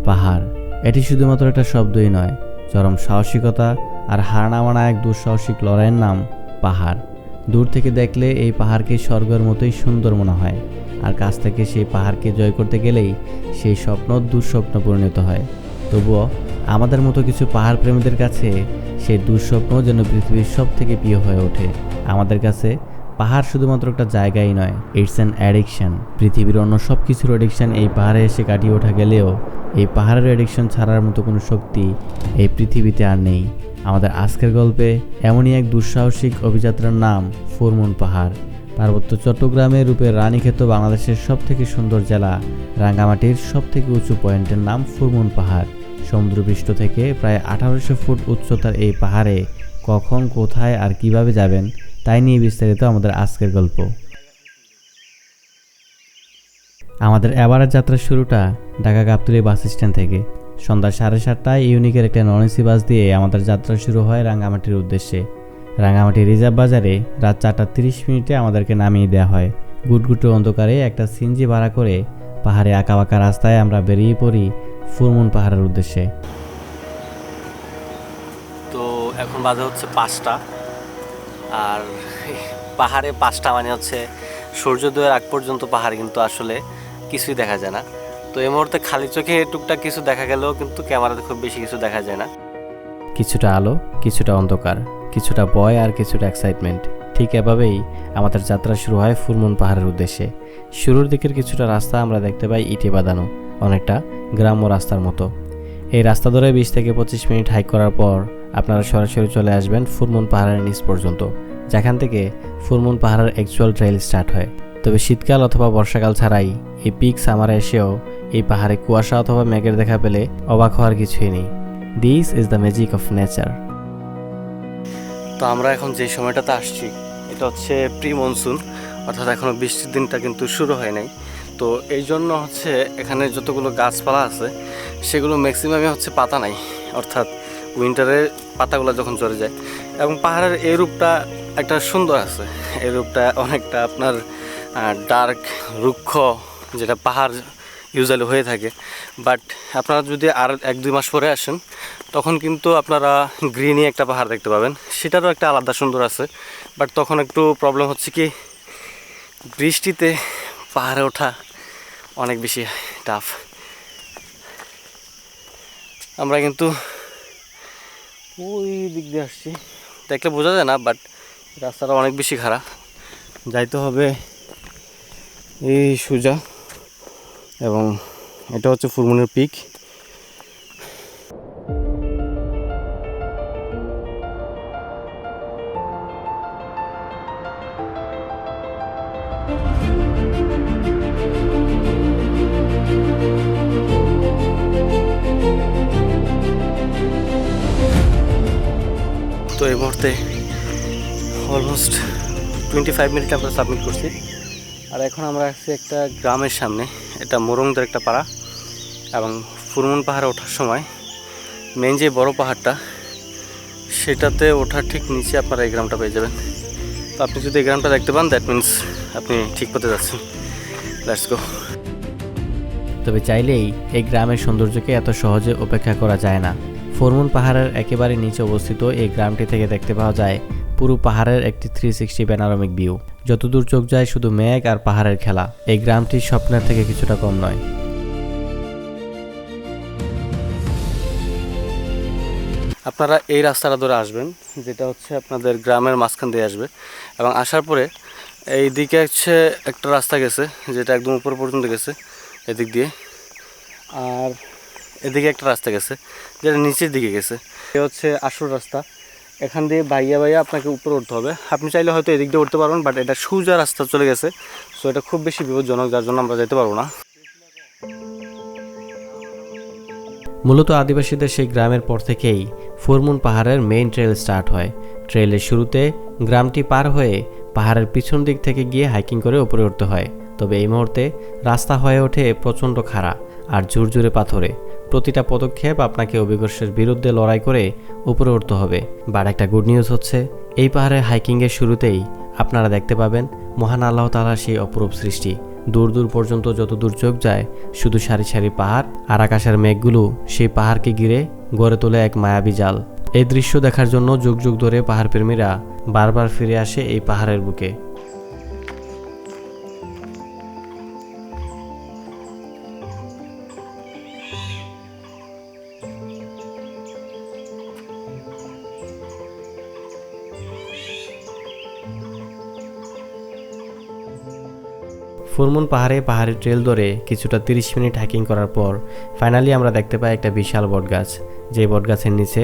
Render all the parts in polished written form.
পাহাড় এটি শুধুমাত্র একটা শব্দই নয়, চরম সাহসিকতা আর হার না মানা এক দুঃসাহসিক লড়াইয়ের নাম পাহাড়। দূর থেকে দেখলে এই পাহাড়কে স্বর্গের মতোই সুন্দর মনে হয়, আর কাছ থেকে সেই পাহাড়কে জয় করতে গেলেই সেই স্বপ্ন দুঃস্বপ্ন পরিণত হয়। তবুও আমাদের মতো কিছু পাহাড় প্রেমীদের কাছে সেই দুঃস্বপ্ন যেন পৃথিবীর সব থেকে প্রিয় হয়ে ওঠে। আমাদের কাছে পাহাড় শুধুমাত্র একটা জায়গাই নয়, ইটস অ্যান অ্যাডিকশন। পৃথিবীর অন্য সব কিছুর অ্যাডিকশন এই পাহাড়ে এসে কাটিয়ে ওঠা গেলেও এই পাহাড়ের অ্যাডিকশন ছাড়ার মতো কোনো শক্তি এই পৃথিবীতে আর নেই। আমাদের আজকের গল্পে এমনই এক দুঃসাহসিক অভিযাত্রার নাম ফুরমুন পাহাড়। পার্বত্য চট্টগ্রামের রূপে রানীক্ষেত বাংলাদেশের সব থেকে সুন্দর জেলা রাঙ্গামাটির সব থেকে উঁচু পয়েন্টের নাম ফুরমুন পাহাড়। সমুদ্রপৃষ্ঠ থেকে প্রায় 1800 ফুট উচ্চতার এই পাহাড়ে কখন, কোথায় আর কিভাবে যাবেন তাই নিয়ে বিস্তারিত আমাদের আজকের গল্প। আমাদের এবারের যাত্রার শুরুটা ঢাকা গাবতলী বাস স্ট্যান্ড থেকে। সন্ধ্যা 7:30টায় ইউনিকের একটা নন এসি বাস দিয়ে আমাদের যাত্রা শুরু হয় রাঙ্গামাটির উদ্দেশ্যে। রাঙ্গামাটি রিজার্ভ বাজারে রাত 4:30 আমাদেরকে নামিয়ে দেওয়া হয়। গুটগুটো অন্ধকারে একটা সিএনজি ভাড়া করে পাহাড়ে আঁকাবাঁকা রাস্তায় আমরা বেরিয়ে পড়ি ফুরমুন পাহাড়ের উদ্দেশ্যে। তো এখন বাজে হচ্ছে 5টা, আর পাহাড়ে 5টা মানে হচ্ছে সূর্যোদয়ের আগ পর্যন্ত পাহাড় কিন্তু আসলে কিছুই দেখা যায় না। তো এই মুহূর্তে খালি চোখে টুকটাক কিছু দেখা গেলেও কিন্তু ক্যামেরাতে খুব বেশি কিছু দেখা যায় না। কিছুটা আলো, কিছুটা অন্ধকার, কিছুটা ভয় আর কিছুটা এক্সাইটমেন্ট, ঠিক এভাবেই আমাদের যাত্রা শুরু হয় ফুরমুন পাহাড়ের উদ্দেশ্যে। শুরুর দিকের কিছুটা রাস্তা আমরা দেখতে পাই ইটে বাঁধানো, অনেকটা গ্রাম্য রাস্তার মতো। এই রাস্তা ধরে 20 থেকে 25 মিনিট হাইক করার পর আপনারা সরাসরি চলে আসবেন ফুরমুন পাহাড়ের নিচ পর্যন্ত, যেখান থেকে ফুরমুন পাহাড়ের অ্যাকচুয়াল ট্রেইল স্টার্ট হয়। তবে শীতকাল অথবা বর্ষাকাল ছাড়াই এই পিক সামারে এসেও এই পাহাড়ে কুয়াশা অথবা মেঘের দেখা পেলে অবাক হওয়ার কিছুই নেই। This is the magic of nature. তো আমরা এখন যে সময়টাতে আসছি এটা হচ্ছে প্রি মনসুন, অর্থাৎ এখনও বৃষ্টির দিনটা কিন্তু শুরু হয় নাই। তো এই জন্য হচ্ছে এখানে যতগুলো গাছপালা আছে সেগুলো ম্যাক্সিমামই হচ্ছে পাতা নাই, অর্থাৎ উইন্টারে পাতাগুলো যখন ঝরে যায়। এবং পাহাড়ের এই রূপটা একটা সুন্দর আছে, এই রূপটা অনেকটা আপনার ডার্ক রুক্ষ, যেটা পাহাড় ইউজুয়ালি হয়ে থাকে। বাট আপনারা যদি আর 1-2 মাস পরে আসেন তখন কিন্তু আপনারা গ্রিনি একটা পাহাড় দেখতে পাবেন, সেটারও একটা আলাদা সুন্দর আছে। বাট তখন একটু প্রবলেম হচ্ছে কি, বৃষ্টিতে পাহাড়ে ওঠা অনেক বেশি টাফ। আমরা কিন্তু ওই দিক দিয়ে আসছি, দেখলে বোঝা যায় না, বাট রাস্তাটা অনেক বেশি খারাপ। যাইতে হবে এই সোজা, এবং এটা হচ্ছে ফুরমুনের পিক। তো এই মুহূর্তে অলমোস্ট 25 মিনিট আমরা সাবমিট করছি, আর এখন আমরা আসছি একটা গ্রামের সামনে। এটা মোরংদের একটা পাড়া, এবং ফুরমুন পাহাড়ে ওঠার সময় মেন যে বড় পাহাড়টা সেটাতে ওঠার ঠিক নিচে আপনারা এই গ্রামটা পেয়ে যাবেন। তো আপনি যদি এই গ্রামটা দেখতে পান, দ্যাট মিনস আপনি ঠিক পথে যাচ্ছেন। Let's go. তবে চাইলেই এই গ্রামের সৌন্দর্যকে এত সহজে উপেক্ষা করা যায় না। ফুরমুন পাহাড়ের একেবারে নিচে অবস্থিত এই গ্রামটি থেকে দেখতে পাওয়া যায় পুরো পাহাড়ের একটি 360 প্যানোরামিক ভিউ। যতদূর চোখ যায় শুধু মেঘ আর পাহাড়ের খেলা। এই গ্রামটি স্বপ্নের থেকে কিছুটা কম নয়। আপনারা এই রাস্তাটা ধরে আসবেন, যেটা হচ্ছে আপনাদের গ্রামের মাঝখান দিয়ে আসবে, এবং আসার পরে এই দিকে হচ্ছে একটা রাস্তা গেছে যেটা একদম উপর পর্যন্ত গেছে এদিক দিয়ে, আর এদিকে একটা রাস্তা গেছে যেটা নিচের দিকে গেছে। এ হচ্ছে আসল রাস্তা, এখান দিয়ে বাইয়া আপনাকে উপরে উঠতে হবে। আপনি চাইলে হয়তো এদিক দিয়ে উঠতে পারবেন, বাট এটা সোজা রাস্তা চলে গেছে, সো এটা খুব বেশি বিপজ্জনক, যার জন্য আমরা যেতে পারবো না। মূলত আদিবাসীদের সেই গ্রামের পর থেকেই ফুরমুন পাহাড়ের মেইন ট্রেল স্টার্ট হয়। ট্রেলের শুরুতে গ্রামটি পার হয়ে পাহাড়ের পিছন দিক থেকে গিয়ে হাইকিং করে উপরে উঠতে হয়। তবে এই মুহূর্তে রাস্তা হয়ে ওঠে প্রচণ্ড খাড়া আর জোরে পাথরে। প্রতিটা পদক্ষেপ আপনাকে অভিঘর্ষের বিরুদ্ধে লড়াই করে উপরে উঠতে হবে। বাট একটা গুড নিউজ হচ্ছে, এই পাহাড়ে হাইকিংয়ের শুরুতেই আপনারা দেখতে পাবেন মহান আল্লাহ তাআলার সেই অপরূপ সৃষ্টি, দূর দূর পর্যন্ত যত দূর চোখ যায় শুধু সারি সারি পাহাড়, আর আকাশের মেঘগুলো সেই পাহাড়কে ঘিরে গড়ে তোলে এক মায়াবী জাল। এই দৃশ্য দেখার জন্য যুগ যুগ ধরে পাহাড়প্রেমীরা বারবার ফিরে আসে এই পাহাড়ের বুকে। ফুলমুন পাহাড়ি ট্রেল ধরে কিছুটা 30 মিনিট হাইকিং করার পর ফাইনালি আমরা দেখতে পাই একটা বিশাল বটগাছ। যে বটগাছের নিচে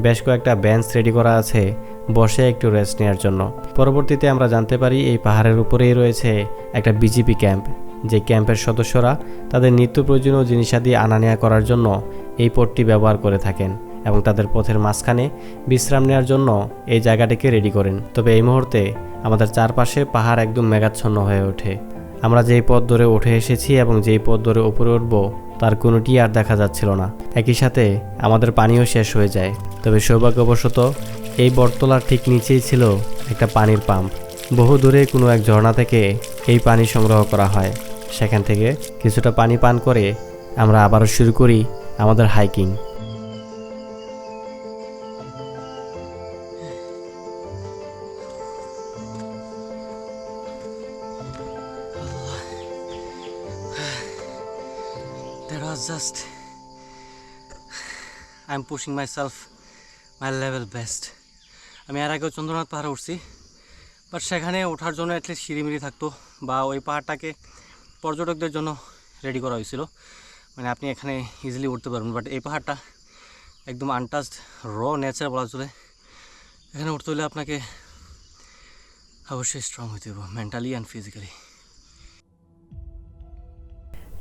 বেশ কয়েকটা বেঞ্চ রেডি করা আছে বসে একটু রেস্ট নেওয়ার জন্য। পরবর্তীতে আমরা জানতে পারি এই পাহাড়ের উপরেই রয়েছে একটা বিজিপি ক্যাম্প, যে ক্যাম্পের সদস্যরা তাদের নিত্য প্রয়োজনীয় জিনিসাদি আনা নেওয়া করার জন্য এই পথটি ব্যবহার করে থাকেন এবং তাদের পথের মাঝখানে বিশ্রাম নেওয়ার জন্য এই জায়গাটিকে রেডি করেন। তবে এই মুহূর্তে আমাদের চারপাশে পাহাড় একদম মেঘাচ্ছন্ন হয়ে ওঠে। আমরা যেই পথ ধরে উঠে এসেছি এবং যেই পথ ধরে উপরে উঠব তার কোনোটি আর দেখা যাচ্ছিল না। একই সাথে আমাদের পানিও শেষ হয়ে যায়। তবে সৌভাগ্যবশত এই বটতলার ঠিক নিচেই ছিল একটা পানির পাম্প। বহু দূরে কোনো এক ঝর্ণা থেকে এই পানি সংগ্রহ করা হয়। সেখান থেকে কিছুটা পানি পান করে আমরা আবারও শুরু করি আমাদের hiking. That was just I'm pushing myself my level best. আমি এর আগেও চন্দ্রনাথ পাহাড়ে উঠছি, বাট সেখানে ওঠার জন্য অ্যাটলিস্ট সিঁড়িমিড়ি থাকতো বা ওই পাহাড়টাকে পর্যটকদের জন্য রেডি করা হয়েছিল, মানে আপনি এখানে ইজিলি উঠতে পারবেন। বাট এই পাহাড়টা একদম আনটাচড র নেচার বলা চলে। এখানে উঠতে হলে আপনাকে অবশ্যই স্ট্রং হতে হবে মেন্টালি অ্যান্ড ফিজিক্যালি।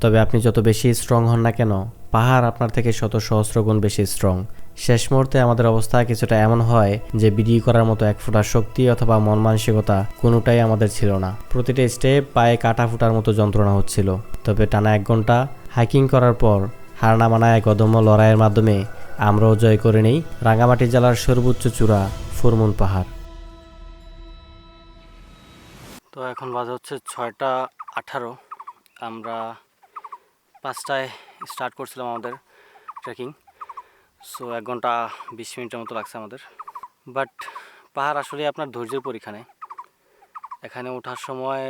তবে আপনি যত বেশি স্ট্রং হন না কেন, পাহাড় আপনার থেকে শত সহস্র গুণ বেশি স্ট্রং। শেষ মুহূর্তে আমাদের অবস্থা কিছুটা এমন হয় যে বিডিও করার মতো এক ফোঁটা শক্তি অথবা মন মানসিকতা কোনোটাই আমাদের ছিল না। প্রতিটা স্টেপ পায়ে কাটা ফুটার মতো যন্ত্রণা হচ্ছিল। তবে টানা 1 ঘন্টা হাইকিং করার পর হার না মানা এক অদম্য লড়াইয়ের মাধ্যমে আমরাও জয় করে নেই রাঙামাটি জেলার সর্বোচ্চ চূড়া ফুলমুন পাহাড়। তো এখন বাজে হচ্ছে 6:18। আমরা 5টায় স্টার্ট করছিলাম আমাদের ট্রেকিং। সো 1 ঘন্টা 20 মিনিটের মতো লাগছে আমাদের। বাট পাহাড় আসলে আপনার ধৈর্যের পরীক্ষা নেয়। এখানে ওঠার সময়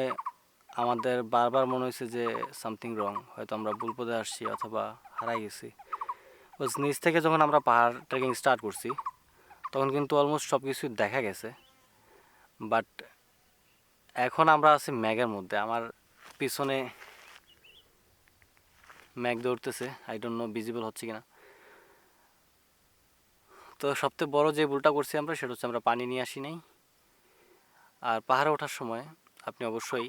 আমাদের বারবার মনে হয়েছে যে সামথিং রং, হয়তো আমরা ভুল পথে আসছি অথবা হারাই গেছি। নিচ থেকে যখন আমরা পাহাড় ট্রেকিং স্টার্ট করছি তখন কিন্তু অলমোস্ট সব কিছুই দেখা গেছে। বাট এখন আমরা আছি ম্যাগের মধ্যে। আমার পিছনে ম্যাগ দৌড়তেছে, আই ডোন্ট নো ভিজিবল হচ্ছে কিনা। তো সবথেকে বড় যে ভুলটা করছি আমরা, সেটা হচ্ছে আমরা পানি নিয়ে আসি নাই। আর পাহাড়ে ওঠার সময় আপনি অবশ্যই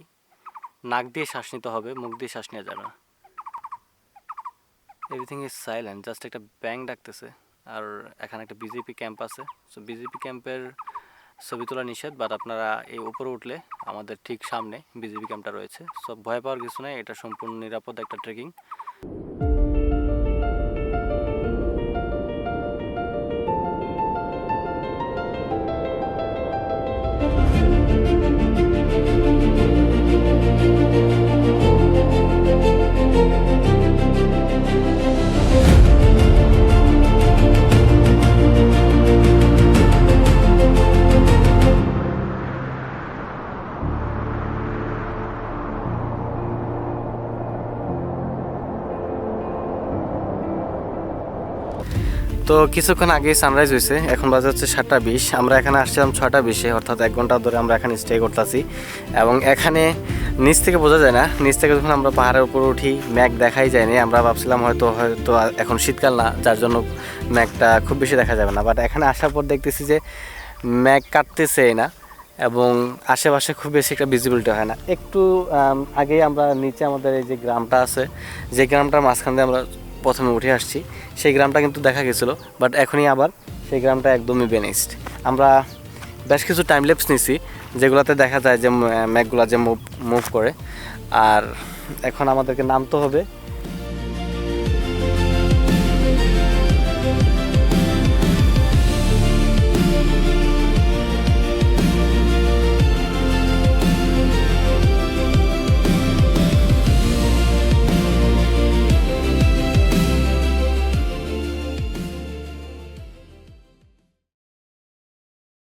নাক দিয়ে শ্বাস নিতে হবে, মুখ দিয়ে শ্বাস নেওয়া যাবে না। এভরিথিং ইজ সাইলেন্ট, জাস্ট একটা ব্যাং ডাকতেছে। আর এখানে একটা বিজেপি ক্যাম্প আছে। সো বিজেপি ক্যাম্পের ছবি তোলা নিষেধ, বাট আপনারা এই উপরে উঠলে আমাদের ঠিক সামনে বিজেপি ক্যাম্পটা রয়েছে। সব ভয় পাওয়ার কিছু নেই, এটা সম্পূর্ণ নিরাপদ একটা ট্রেকিং। তো কিছুক্ষণ আগে সানরাইজ হয়েছে, এখন বাজে হচ্ছে 7:20। আমরা এখানে আসছিলাম 6:20-এ, অর্থাৎ 1 ঘন্টা ধরে আমরা এখানে স্টে করতেছি। এবং এখানে নিচ থেকে বোঝা যায় না, নিচ থেকে যখন আমরা পাহাড়ের উপরে উঠি ম্যাঘ দেখাই যায়নি। আমরা ভাবছিলাম হয়তো এখন শীতকাল না, যার জন্য ম্যাঘটা খুব বেশি দেখা যাবে না। বাট এখানে আসার পর দেখতেছি যে ম্যাঘ কাটতেছেই না এবং আশেপাশে খুব বেশি একটা ভিজিবিলিটি হয় না। একটু আগেই আমরা নিচে আমাদের এই যে গ্রামটা আছে, যে গ্রামটার মাঝখান দিয়ে আমরা প্রথমে উঠে আসছি, সেই গ্রামটা কিন্তু দেখা গেছিলো। বাট এখনই আবার সেই গ্রামটা একদমই বেনিস্ট। আমরা বেশ কিছু টাইম ল্যাপস নিছি, যেগুলোতে দেখা যায় যে ম্যাঘগুলো যে মুভ করে। আর এখন আমাদেরকে নামতে হবে